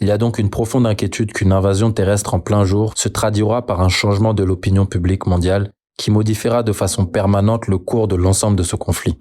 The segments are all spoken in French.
Il y a donc une profonde inquiétude qu'une invasion terrestre en plein jour se traduira par un changement de l'opinion publique mondiale qui modifiera de façon permanente le cours de l'ensemble de ce conflit.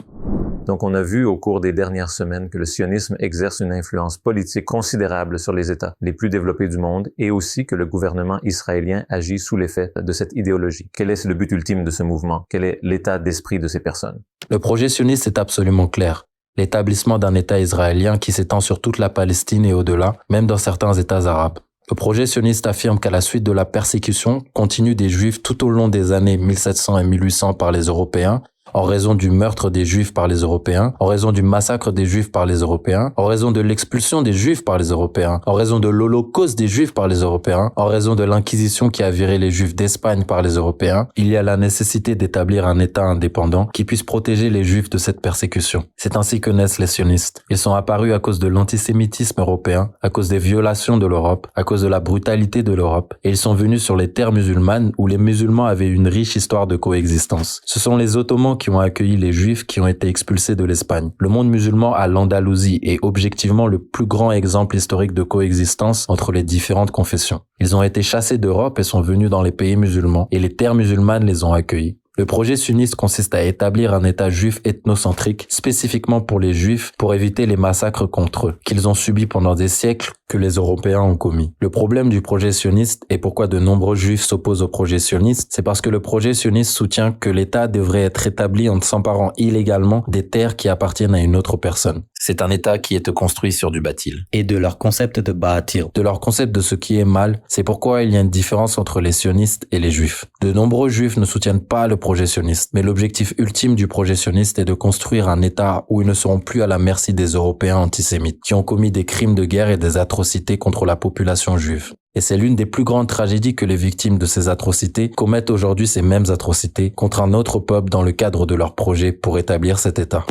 Donc on a vu au cours des dernières semaines que le sionisme exerce une influence politique considérable sur les États les plus développés du monde et aussi que le gouvernement israélien agit sous l'effet de cette idéologie. Quel est le but ultime de ce mouvement? Quel est l'état d'esprit de ces personnes? Le projet sioniste est absolument clair. L'établissement d'un État israélien qui s'étend sur toute la Palestine et au-delà, même dans certains États arabes. Le projet sioniste affirme qu'à la suite de la persécution continue des Juifs tout au long des années 1700 et 1800 par les Européens, en raison du meurtre des Juifs par les Européens, en raison du massacre des Juifs par les Européens, en raison de l'expulsion des Juifs par les Européens, en raison de l'Holocauste des Juifs par les Européens, en raison de l'Inquisition qui a viré les Juifs d'Espagne par les Européens, il y a la nécessité d'établir un État indépendant qui puisse protéger les Juifs de cette persécution. C'est ainsi que naissent les sionistes. Ils sont apparus à cause de l'antisémitisme européen, à cause des violations de l'Europe, à cause de la brutalité de l'Europe, et ils sont venus sur les terres musulmanes où les musulmans avaient une riche histoire de coexistence. Ce sont les Ottomans qui ont accueilli les Juifs qui ont été expulsés de l'Espagne. Le monde musulman à l'Andalousie est objectivement le plus grand exemple historique de coexistence entre les différentes confessions. Ils ont été chassés d'Europe et sont venus dans les pays musulmans, et les terres musulmanes les ont accueillis. Le projet sioniste consiste à établir un État juif ethnocentrique spécifiquement pour les Juifs pour éviter les massacres contre eux, qu'ils ont subis pendant des siècles que les Européens ont commis. Le problème du projet sioniste et pourquoi de nombreux Juifs s'opposent au projet sioniste, c'est parce que le projet sioniste soutient que l'État devrait être établi en s'emparant illégalement des terres qui appartiennent à une autre personne. C'est un État qui est construit sur du bâtil. Et de leur concept de bâtir. De leur concept de ce qui est mal, c'est pourquoi il y a une différence entre les sionistes et les Juifs. De nombreux Juifs ne soutiennent pas le projet sioniste, mais l'objectif ultime du projet sioniste est de construire un État où ils ne seront plus à la merci des Européens antisémites, qui ont commis des crimes de guerre et des atrocités contre la population juive. Et c'est l'une des plus grandes tragédies que les victimes de ces atrocités commettent aujourd'hui ces mêmes atrocités contre un autre peuple dans le cadre de leur projet pour établir cet État.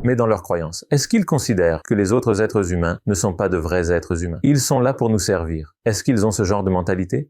Mais dans leur croyance, est-ce qu'ils considèrent que les autres êtres humains ne sont pas de vrais êtres humains? Ils sont là pour nous servir. Est-ce qu'ils ont ce genre de mentalité?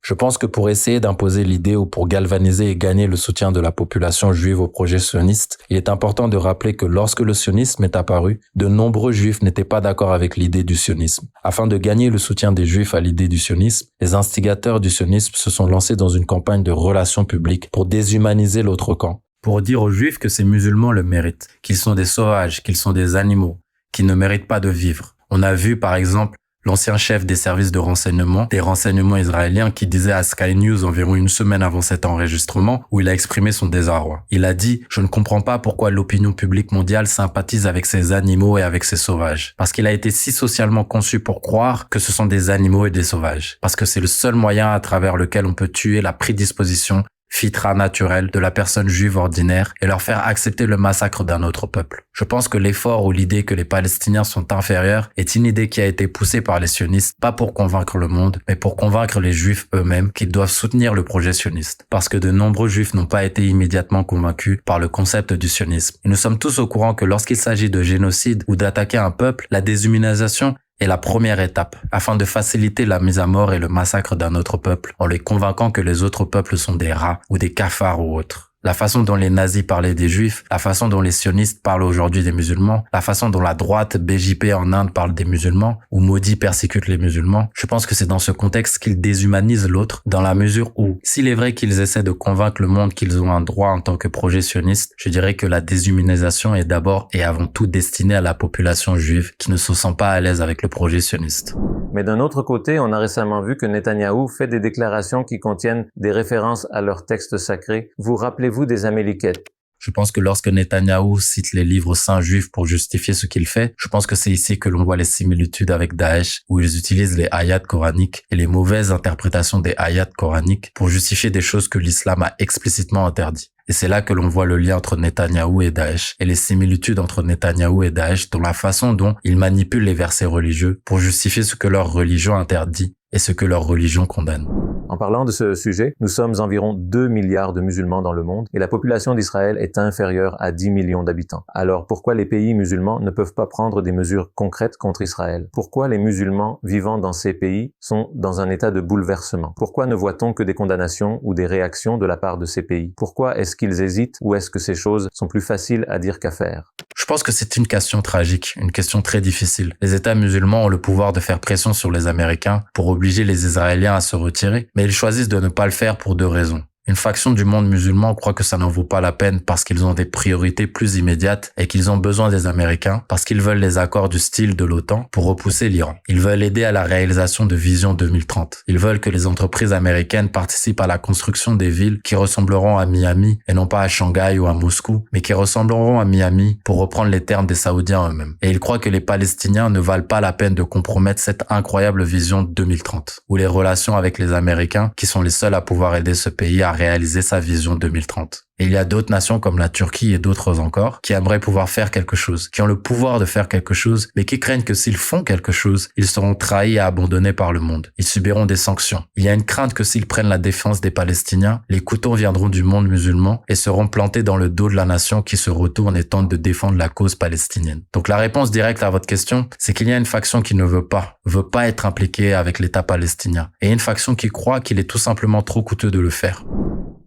Je pense que pour essayer d'imposer l'idée ou pour galvaniser et gagner le soutien de la population juive au projet sioniste, il est important de rappeler que lorsque le sionisme est apparu, de nombreux juifs n'étaient pas d'accord avec l'idée du sionisme. Afin de gagner le soutien des juifs à l'idée du sionisme, les instigateurs du sionisme se sont lancés dans une campagne de relations publiques pour déshumaniser l'autre camp, pour dire aux juifs que ces musulmans le méritent, qu'ils sont des sauvages, qu'ils sont des animaux, qu'ils ne méritent pas de vivre. On a vu par exemple l'ancien chef des services de renseignement, des renseignements israéliens, qui disait à Sky News environ une semaine avant cet enregistrement, où il a exprimé son désarroi. Il a dit « Je ne comprends pas pourquoi l'opinion publique mondiale sympathise avec ces animaux et avec ces sauvages. Parce qu'il a été si socialement conçu pour croire que ce sont des animaux et des sauvages. Parce que c'est le seul moyen à travers lequel on peut tuer la prédisposition fitra naturelle de la personne juive ordinaire et leur faire accepter le massacre d'un autre peuple. Je pense que l'effort ou l'idée que les Palestiniens sont inférieurs est une idée qui a été poussée par les sionistes, pas pour convaincre le monde, mais pour convaincre les juifs eux-mêmes qu'ils doivent soutenir le projet sioniste. Parce que de nombreux juifs n'ont pas été immédiatement convaincus par le concept du sionisme. Et nous sommes tous au courant que lorsqu'il s'agit de génocide ou d'attaquer un peuple, la déshumanisation est la première étape, afin de faciliter la mise à mort et le massacre d'un autre peuple, en les convainquant que les autres peuples sont des rats ou des cafards ou autres. La façon dont les nazis parlaient des juifs, la façon dont les sionistes parlent aujourd'hui des musulmans, la façon dont la droite BJP en Inde parle des musulmans, ou maudit persécute les musulmans, je pense que c'est dans ce contexte qu'ils déshumanisent l'autre, dans la mesure où, s'il est vrai qu'ils essaient de convaincre le monde qu'ils ont un droit en tant que projet sioniste, je dirais que la déshumanisation est d'abord et avant tout destinée à la population juive qui ne se sent pas à l'aise avec le projet sioniste. Mais d'un autre côté, on a récemment vu que Netanyahou fait des déclarations qui contiennent des références à leurs textes sacrés. Vous rappelez-vous des Améliquettes? Je pense que lorsque Netanyahou cite les livres saints juifs pour justifier ce qu'il fait, je pense que c'est ici que l'on voit les similitudes avec Daesh, où ils utilisent les ayats coraniques et les mauvaises interprétations des ayats coraniques pour justifier des choses que l'islam a explicitement interdites. Et c'est là que l'on voit le lien entre Netanyahou et Daesh et les similitudes entre Netanyahou et Daesh dans la façon dont ils manipulent les versets religieux pour justifier ce que leur religion interdit et ce que leur religion condamne. En parlant de ce sujet, nous sommes environ 2 milliards de musulmans dans le monde et la population d'Israël est inférieure à 10 millions d'habitants. Alors pourquoi les pays musulmans ne peuvent pas prendre des mesures concrètes contre Israël? Pourquoi les musulmans vivant dans ces pays sont dans un état de bouleversement? Pourquoi ne voit-on que des condamnations ou des réactions de la part de ces pays? Pourquoi est-ce qu'ils hésitent ou est-ce que ces choses sont plus faciles à dire qu'à faire? Je pense que c'est une question tragique, une question très difficile. Les États musulmans ont le pouvoir de faire pression sur les Américains pour obliger les Israéliens à se retirer, mais ils choisissent de ne pas le faire pour 2 raisons. Une faction du monde musulman croit que ça n'en vaut pas la peine parce qu'ils ont des priorités plus immédiates et qu'ils ont besoin des Américains parce qu'ils veulent les accords du style de l'OTAN pour repousser l'Iran. Ils veulent aider à la réalisation de Vision 2030. Ils veulent que les entreprises américaines participent à la construction des villes qui ressembleront à Miami et non pas à Shanghai ou à Moscou, mais qui ressembleront à Miami pour reprendre les termes des Saoudiens eux-mêmes. Et ils croient que les Palestiniens ne valent pas la peine de compromettre cette incroyable Vision 2030 ou les relations avec les Américains qui sont les seuls à pouvoir aider ce pays à réaliser sa vision 2030. Et il y a d'autres nations comme la Turquie et d'autres encore qui aimeraient pouvoir faire quelque chose, qui ont le pouvoir de faire quelque chose, mais qui craignent que s'ils font quelque chose, ils seront trahis et abandonnés par le monde. Ils subiront des sanctions. Il y a une crainte que s'ils prennent la défense des Palestiniens, les couteaux viendront du monde musulman et seront plantés dans le dos de la nation qui se retourne et tente de défendre la cause palestinienne. Donc la réponse directe à votre question, c'est qu'il y a une faction qui ne veut pas être impliquée avec l'État palestinien, et une faction qui croit qu'il est tout simplement trop coûteux de le faire.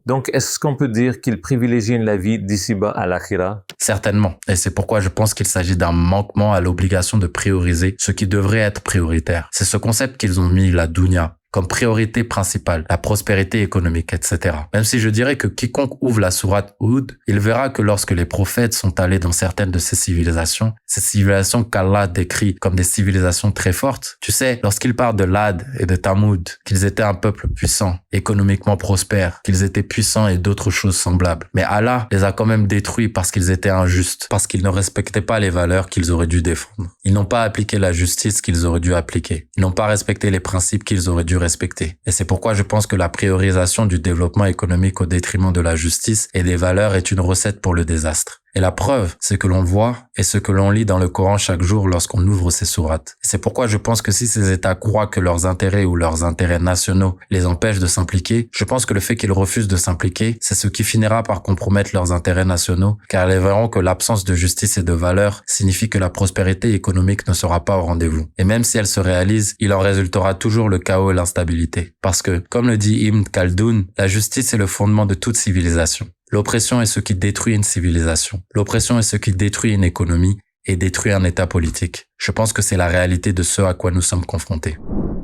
Donc, est-ce qu'on peut dire qu'ils privilégient la vie d'ici-bas à l'akhira? Certainement. Et c'est pourquoi je pense qu'il s'agit d'un manquement à l'obligation de prioriser ce qui devrait être prioritaire. C'est ce concept qu'ils ont mis, la dunya, comme priorité principale, la prospérité économique, etc. Même si je dirais que quiconque ouvre la sourate Hud, il verra que lorsque les prophètes sont allés dans certaines de ces civilisations qu'Allah décrit comme des civilisations très fortes, tu sais, lorsqu'il parle de l'Ad et de Thamoud, qu'ils étaient un peuple puissant, économiquement prospère, qu'ils étaient puissants et d'autres choses semblables. Mais Allah les a quand même détruits parce qu'ils étaient injustes, parce qu'ils ne respectaient pas les valeurs qu'ils auraient dû défendre. Ils n'ont pas appliqué la justice qu'ils auraient dû appliquer. Ils n'ont pas respecté les principes qu'ils auraient dû respecter. Et c'est pourquoi je pense que la priorisation du développement économique au détriment de la justice et des valeurs est une recette pour le désastre. Et la preuve, c'est que l'on voit et ce que l'on lit dans le Coran chaque jour lorsqu'on ouvre ces sourates. Et c'est pourquoi je pense que si ces États croient que leurs intérêts ou leurs intérêts nationaux les empêchent de s'impliquer, je pense que le fait qu'ils refusent de s'impliquer, c'est ce qui finira par compromettre leurs intérêts nationaux, car ils verront que l'absence de justice et de valeur signifie que la prospérité économique ne sera pas au rendez-vous. Et même si elle se réalise, il en résultera toujours le chaos et l'instabilité. Parce que, comme le dit Ibn Khaldoun, la justice est le fondement de toute civilisation. L'oppression est ce qui détruit une civilisation. L'oppression est ce qui détruit une économie et détruit un État politique. Je pense que c'est la réalité de ce à quoi nous sommes confrontés.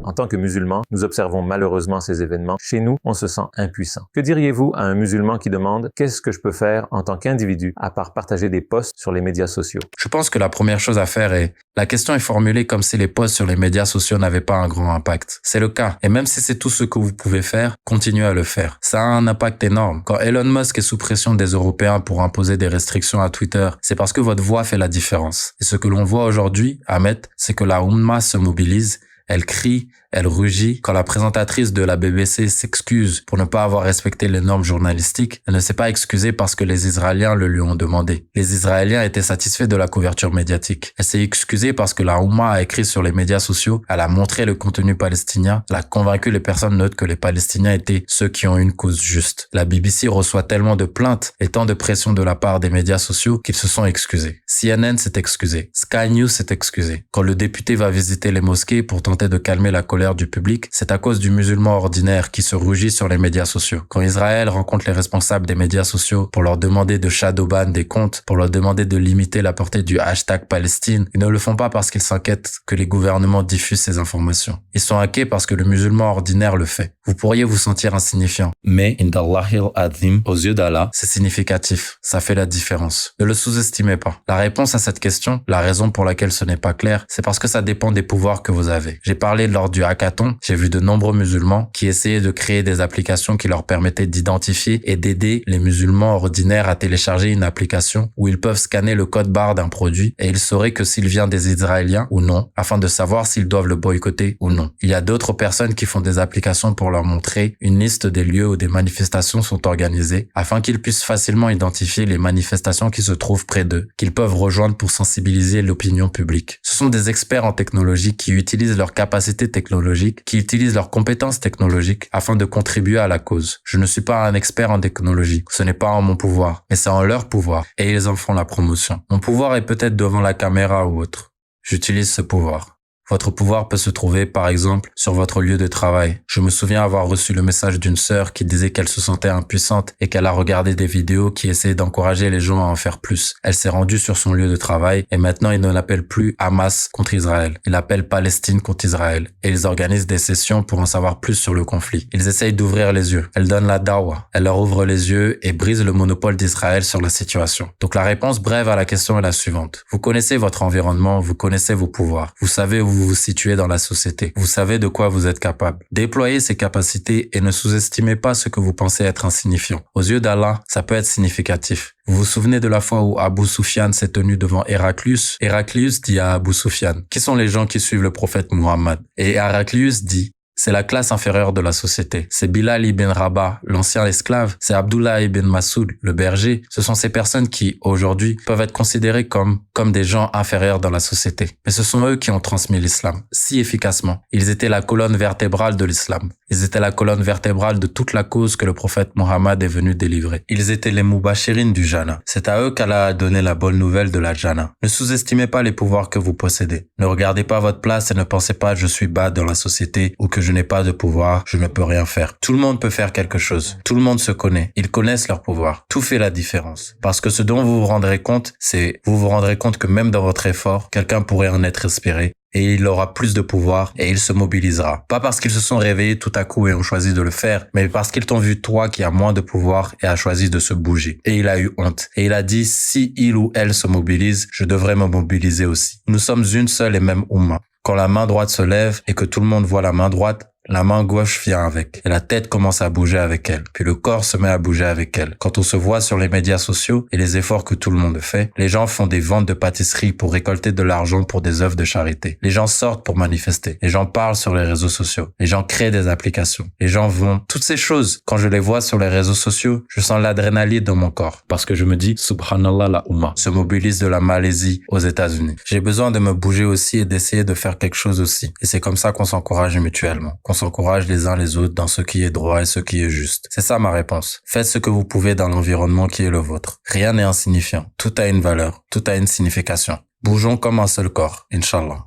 En tant que musulmans, nous observons malheureusement ces événements. Chez nous, on se sent impuissant. Que diriez-vous à un musulman qui demande « Qu'est-ce que je peux faire en tant qu'individu à part partager des posts sur les médias sociaux ?» Je pense que la première chose à faire est... La question est formulée comme si les posts sur les médias sociaux n'avaient pas un grand impact. C'est le cas. Et même si c'est tout ce que vous pouvez faire, continuez à le faire. Ça a un impact énorme. Quand Elon Musk est sous pression des Européens pour imposer des restrictions à Twitter, c'est parce que votre voix fait la différence. Et ce que l'on voit aujourd'hui, Ahmed, c'est que la Ummah se mobilise. Elle crie, elle rugit. Quand la présentatrice de la BBC s'excuse pour ne pas avoir respecté les normes journalistiques, elle ne s'est pas excusée parce que les Israéliens le lui ont demandé. Les Israéliens étaient satisfaits de la couverture médiatique. Elle s'est excusée parce que la Oumma a écrit sur les médias sociaux, elle a montré le contenu palestinien, elle a convaincu les personnes neutres que les Palestiniens étaient ceux qui ont une cause juste. La BBC reçoit tellement de plaintes et tant de pression de la part des médias sociaux qu'ils se sont excusés. CNN s'est excusé. Sky News s'est excusé. Quand le député va visiter les mosquées pour tenter de calmer la colère du public, c'est à cause du musulman ordinaire qui se rougit sur les médias sociaux. Quand Israël rencontre les responsables des médias sociaux pour leur demander de shadowban des comptes, pour leur demander de limiter la portée du hashtag Palestine, ils ne le font pas parce qu'ils s'inquiètent que les gouvernements diffusent ces informations. Ils sont inquiets parce que le musulman ordinaire le fait. Vous pourriez vous sentir insignifiant. Mais, Indallahil Azim, aux yeux d'Allah, c'est significatif. Ça fait la différence. Ne le sous-estimez pas. La réponse à cette question, la raison pour laquelle ce n'est pas clair, c'est parce que ça dépend des pouvoirs que vous avez. J'ai parlé lors du hackathon, j'ai vu de nombreux musulmans qui essayaient de créer des applications qui leur permettaient d'identifier et d'aider les musulmans ordinaires à télécharger une application où ils peuvent scanner le code barre d'un produit et ils sauraient que s'il vient des Israéliens ou non, afin de savoir s'ils doivent le boycotter ou non. Il y a d'autres personnes qui font des applications pour leur montrer une liste des lieux où des manifestations sont organisées afin qu'ils puissent facilement identifier les manifestations qui se trouvent près d'eux, qu'ils peuvent rejoindre pour sensibiliser l'opinion publique. Ce sont des experts en technologie qui utilisent leur capacités technologiques, qui utilisent leurs compétences technologiques afin de contribuer à la cause. Je ne suis pas un expert en technologie. Ce n'est pas en mon pouvoir, mais c'est en leur pouvoir. Et ils en font la promotion. Mon pouvoir est peut-être devant la caméra ou autre. J'utilise ce pouvoir. Votre pouvoir peut se trouver, par exemple, sur votre lieu de travail. Je me souviens avoir reçu le message d'une sœur qui disait qu'elle se sentait impuissante et qu'elle a regardé des vidéos qui essayaient d'encourager les gens à en faire plus. Elle s'est rendue sur son lieu de travail et maintenant ils ne l'appellent plus Hamas contre Israël. Ils l'appellent Palestine contre Israël. Et ils organisent des sessions pour en savoir plus sur le conflit. Ils essayent d'ouvrir les yeux. Elle donne la dawa. Elle leur ouvre les yeux et brise le monopole d'Israël sur la situation. Donc la réponse brève à la question est la suivante. Vous connaissez votre environnement, vous connaissez vos pouvoirs. Vous savez où vous vous situez dans la société. Vous savez de quoi vous êtes capable. Déployez ces capacités et ne sous-estimez pas ce que vous pensez être insignifiant. Aux yeux d'Allah, ça peut être significatif. Vous vous souvenez de la fois où Abu Sufyan s'est tenu devant Héraclius? Héraclius dit à Abu Sufyan, qui sont les gens qui suivent le prophète Muhammad? Et Héraclius dit, c'est la classe inférieure de la société. C'est Bilal ibn Rabah, l'ancien esclave. C'est Abdullah ibn Masoud, le berger. Ce sont ces personnes qui, aujourd'hui, peuvent être considérées comme des gens inférieurs dans la société. Mais ce sont eux qui ont transmis l'islam si efficacement. Ils étaient la colonne vertébrale de l'islam. Ils étaient la colonne vertébrale de toute la cause que le prophète Mohammed est venu délivrer. Ils étaient les Mubashirin du Jannah. C'est à eux qu'Allah a donné la bonne nouvelle de la Jannah. Ne sous-estimez pas les pouvoirs que vous possédez. Ne regardez pas votre place et ne pensez pas je suis bas dans la société ou que je n'ai pas de pouvoir, je ne peux rien faire. Tout le monde peut faire quelque chose. Tout le monde se connaît. Ils connaissent leur pouvoir. Tout fait la différence. Parce que ce dont vous vous rendrez compte, c'est vous vous rendrez compte que même dans votre effort, quelqu'un pourrait en être inspiré. Et il aura plus de pouvoir et il se mobilisera. Pas parce qu'ils se sont réveillés tout à coup et ont choisi de le faire, mais parce qu'ils t'ont vu toi qui as moins de pouvoir et a choisi de se bouger. Et il a eu honte. Et il a dit, si il ou elle se mobilise, je devrais me mobiliser aussi. Nous sommes une seule et même Ummah. Quand la main droite se lève et que tout le monde voit la main droite, la main gauche vient avec. Et la tête commence à bouger avec elle. Puis le corps se met à bouger avec elle. Quand on se voit sur les médias sociaux et les efforts que tout le monde fait, les gens font des ventes de pâtisseries pour récolter de l'argent pour des œuvres de charité. Les gens sortent pour manifester. Les gens parlent sur les réseaux sociaux. Les gens créent des applications. Les gens vont... Toutes ces choses, quand je les vois sur les réseaux sociaux, je sens l'adrénaline dans mon corps. Parce que je me dis, Subhanallah la Ummah se mobilise de la Malaisie aux États-Unis. J'ai besoin de me bouger aussi et d'essayer de faire quelque chose aussi. Et c'est comme ça qu'on s'encourage mutuellement. On s'encourage les uns les autres dans ce qui est droit et ce qui est juste. C'est ça ma réponse. Faites ce que vous pouvez dans l'environnement qui est le vôtre. Rien n'est insignifiant. Tout a une valeur. Tout a une signification. Bougeons comme un seul corps. Inch'Allah.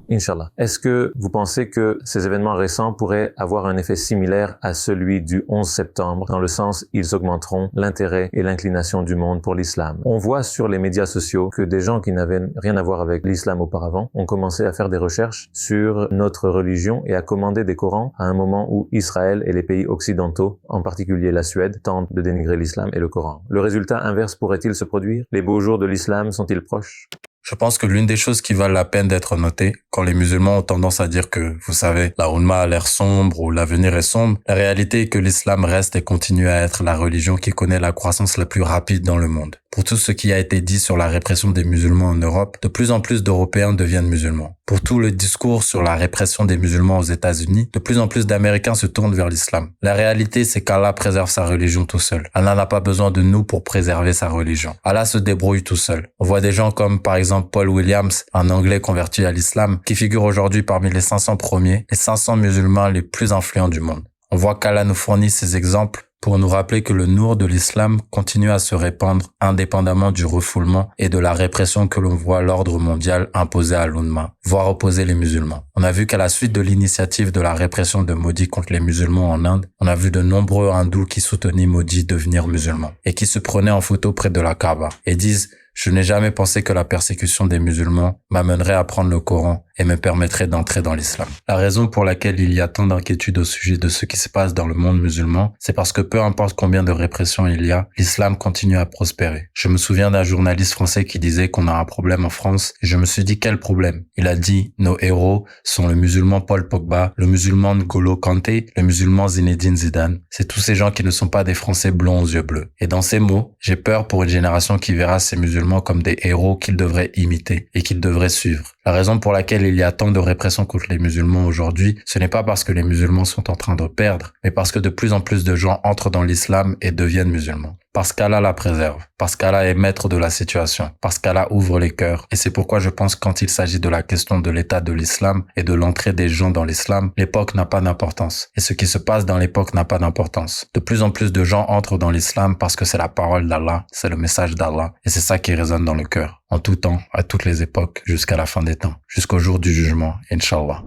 Inch'Allah. Est-ce que vous pensez que ces événements récents pourraient avoir un effet similaire à celui du 11 septembre, dans le sens ils augmenteront l'intérêt et l'inclination du monde pour l'islam? On voit sur les médias sociaux que des gens qui n'avaient rien à voir avec l'islam auparavant ont commencé à faire des recherches sur notre religion et à commander des Corans à un moment où Israël et les pays occidentaux, en particulier la Suède, tentent de dénigrer l'islam et le Coran. Le résultat inverse pourrait-il se produire? Les beaux jours de l'islam sont-ils proches? Je pense que l'une des choses qui valent la peine d'être notée, quand les musulmans ont tendance à dire que, vous savez, la Ummah a l'air sombre ou l'avenir est sombre, la réalité est que l'islam reste et continue à être la religion qui connaît la croissance la plus rapide dans le monde. Pour tout ce qui a été dit sur la répression des musulmans en Europe, de plus en plus d'Européens deviennent musulmans. Pour tout le discours sur la répression des musulmans aux États-Unis, de plus en plus d'Américains se tournent vers l'islam. La réalité, c'est qu'Allah préserve sa religion tout seul. Allah n'a pas besoin de nous pour préserver sa religion. Allah se débrouille tout seul. On voit des gens comme, par exemple, Paul Williams, un Anglais converti à l'islam, qui figure aujourd'hui parmi les 500 premiers et 500 musulmans les plus influents du monde. On voit qu'Allah nous fournit ces exemples pour nous rappeler que le nour de l'islam continue à se répandre indépendamment du refoulement et de la répression que l'on voit l'ordre mondial imposer à l'Ummah, voire opposer les musulmans. On a vu qu'à la suite de l'initiative de la répression de Modi contre les musulmans en Inde, on a vu de nombreux hindous qui soutenaient Modi devenir musulmans et qui se prenaient en photo près de la Kaaba et disent « Je n'ai jamais pensé que la persécution des musulmans m'amènerait à prendre le Coran et me permettrait d'entrer dans l'islam. » La raison pour laquelle il y a tant d'inquiétude au sujet de ce qui se passe dans le monde musulman, c'est parce que peu importe combien de répression il y a, l'islam continue à prospérer. Je me souviens d'un journaliste français qui disait qu'on a un problème en France et je me suis dit quel problème? Il a dit nos héros sont le musulman Paul Pogba, le musulman N'Golo Kanté, le musulman Zinedine Zidane. C'est tous ces gens qui ne sont pas des Français blonds aux yeux bleus. Et dans ces mots, j'ai peur pour une génération qui verra ces musulmans comme des héros qu'ils devraient imiter et qu'ils devraient suivre. La raison pour laquelle il y a tant de répression contre les musulmans aujourd'hui, ce n'est pas parce que les musulmans sont en train de perdre, mais parce que de plus en plus de gens entrent dans l'islam et deviennent musulmans. Parce qu'Allah la préserve, parce qu'Allah est maître de la situation, parce qu'Allah ouvre les cœurs. Et c'est pourquoi je pense que quand il s'agit de la question de l'état de l'islam et de l'entrée des gens dans l'islam, l'époque n'a pas d'importance. Et ce qui se passe dans l'époque n'a pas d'importance. De plus en plus de gens entrent dans l'islam parce que c'est la parole d'Allah, c'est le message d'Allah. Et c'est ça qui résonne dans le cœur. En tout temps, à toutes les époques, jusqu'à la fin des temps, jusqu'au jour du jugement, Inch'Allah.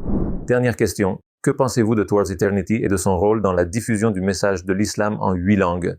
Dernière question. Que pensez-vous de Towards Eternity et de son rôle dans la diffusion du message de l'islam en 8 langues?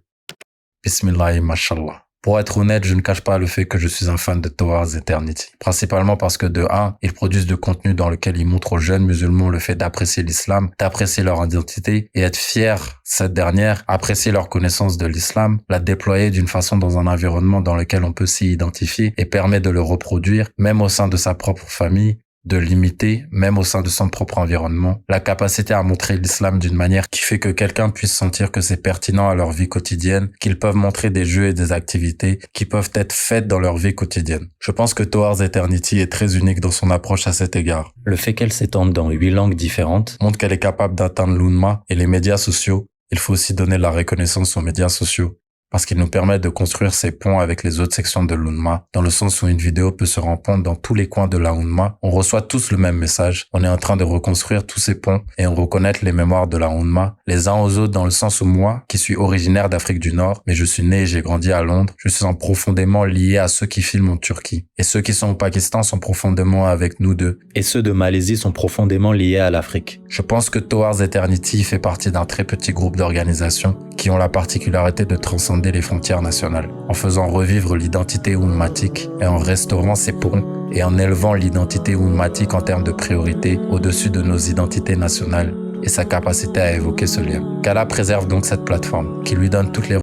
Bismillah, mashallah. Pour être honnête, je ne cache pas le fait que je suis un fan de Towards Eternity. Principalement parce que de 1, ils produisent du contenu dans lequel ils montrent aux jeunes musulmans le fait d'apprécier l'islam, d'apprécier leur identité et être fiers, cette dernière, apprécier leur connaissance de l'islam, la déployer d'une façon dans un environnement dans lequel on peut s'y identifier et permet de le reproduire, même au sein de sa propre famille, de l'imiter, même au sein de son propre environnement, la capacité à montrer l'islam d'une manière qui fait que quelqu'un puisse sentir que c'est pertinent à leur vie quotidienne, qu'ils peuvent montrer des jeux et des activités qui peuvent être faites dans leur vie quotidienne. Je pense que Towards Eternity est très unique dans son approche à cet égard. Le fait qu'elle s'étende dans 8 langues différentes Montre qu'elle est capable d'atteindre l'Oumma et les médias sociaux. Il faut aussi donner la reconnaissance aux médias sociaux, parce qu'ils nous permettent de construire ces ponts avec les autres sections de l'Oumma, dans le sens où une vidéo peut se répandre dans tous les coins de la Oumma. On reçoit tous le même message. On est en train de reconstruire tous ces ponts et on reconnaît les mémoires de la Oumma, les uns aux autres, dans le sens où moi, qui suis originaire d'Afrique du Nord, mais je suis né et j'ai grandi à Londres, je suis profondément lié à ceux qui filment en Turquie. Et ceux qui sont au Pakistan sont profondément avec nous deux. et ceux de Malaisie sont profondément liés à l'Afrique. Je pense que Towards Eternity fait partie d'un très petit groupe d'organisations qui ont la particularité de transcender les frontières nationales, en faisant revivre l'identité oummatique et en restaurant ces ponts et en élevant l'identité oummatique en termes de priorité au-dessus de nos identités nationales et sa capacité à évoquer ce lien. Qu'Allah préserve donc cette plateforme, qui lui donne toutes les